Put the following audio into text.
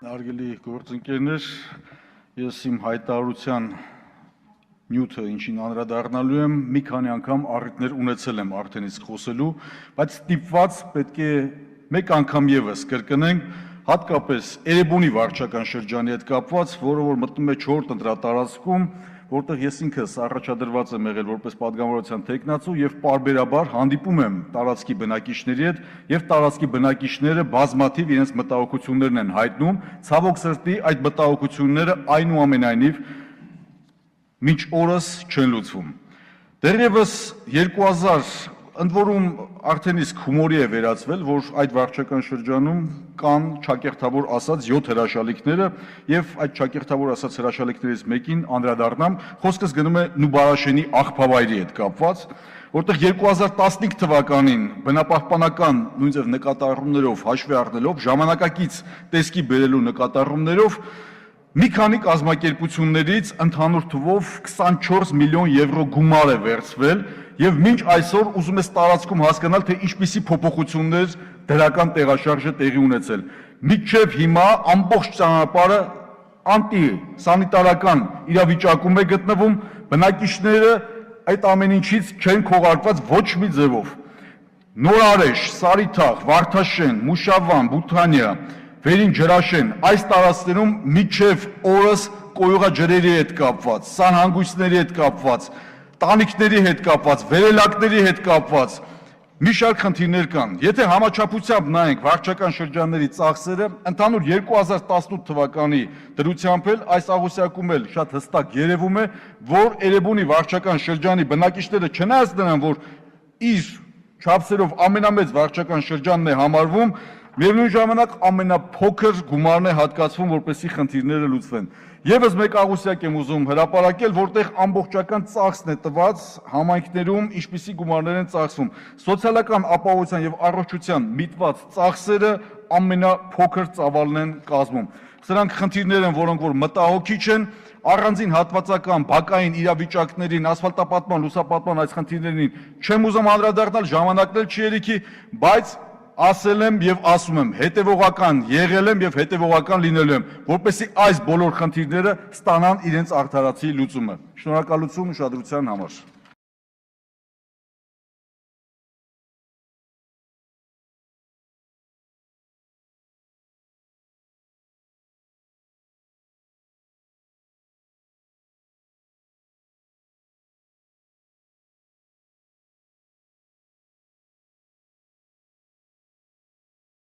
Հարգելի գործընկերներ, ես իմ հայտարարության նյութը ինչին անդրադառնալու եմ, մի քանի անգամ առիթներ ունեցել եմ արդեն իսկ խոսելու, բայց ստիպված պետք է մեկ անգամ ևս կրկնենք, հատկապես Էրեբունի վարչական շրջանի հետ կապված, որը որ մտնում է 4-րդ ընտրատարածքում, որտեղ ես ինքս առաջադրված եմ եղել որպես պատգամավորության թեկնածու եւ պարբերաբար հանդիպում եմ տարածքի բնակիչների հետ եւ տարածքի բնակիչները բազմաթիվ իրենց մտահոգություններն են հայտնում, ցավոք սրտի այդ մտահոգությունները այնուամենայնիվ մինչ օրս չեն լուծվում։ Դեռևս 2000 ընդ որում արդեն իսկ հումորի է վերածվել, որ այդ վարչական շրջանում կան ճակերտավոր ասած 7 հրաշալիքները եւ այդ ճակերտավոր ասած հրաշալիքներից մեկին անդրադառնամ, խոսքս գնում է Նուբարաշենի աղբավայրի հետ կապված, որտեղ 2015 թվականին բնապահպանական նույնիսկ նկատառումներով հաշվի առնելով ժամանակակից տեսքի բերելու նկատառումներով մի քանի կազմակերպություններից ընդհանուր թվով 24 միլիոն եվրո գումար է վերցվել եւ մինչ այսօր ուզում ես տարածքում հասկանալ թե ինչպիսի փոփոխություններ դրական տեղաշարժ է տեղի ունեցել։ Մինչեւ հիմա ամբողջ ճանապարհը անտի-սանիտարական իրավիճակում է գտնվում, բնակիչները այդ ամեն ինչից չեն քողարկված ոչ մի ձևով։ Նորարեշ, Սարիթաղ, Վարդաշեն, Մուշավան, Բութանիա, Վերին ջրաշեն, այս տարածքներում մինչև օրս կոյուղաջրերի հետ կապված, սանհանգույցների հետ կապված, տանիքների հետ կապված, վերելակների հետ կապված մի շարք խնդիրներ կան։ Եթե համաչափությամբ նայենք վարչական շրջանների ծախսերը, ընդհանուր 2018 թվականի դրությամբ էլ այս աղյուսակում էլ շատ հստակ երևում է, որ Էրեբունի վարչական շրջանի բնակիչները չնայած նրան, որ իր չափսերով ամենամեծ վարչական շրջանն է համարվում, միևնույն ժամանակ ամենափոքր գումարն է հատկացվում, որպեսզի խնդիրները լուծվեն։ Եվս մեկ աղյուսակ եմ ուզում հրապարակել, որտեղ ամբողջական ծախսն է տված համայնքներում, ինչպիսի գումարներ են ծախսվում։ Սոցիալական ապահովության եւ առողջության միտված ծախսերը ամենափոքր ծավալն են կազմում։ Սրանք խնդիրներ են, որոնք որ մտահոգիչ են, առանձին հատվածական բակային իրավիճակներին, ասֆալտապատման, լուսապատման այս խնդիրներին չեմ ուզում անդրադառնալ, ժամանակն էլ չի երիքի, բայց ասել եմ եւ ասում եմ, հետեւողական եղել եմ եւ հետեւողական լինելու եմ, որպեսզի այս բոլոր խնդիրները ստանան իրենց արդարացի լուծումը։ Շնորհակալություն ուշադրության համար։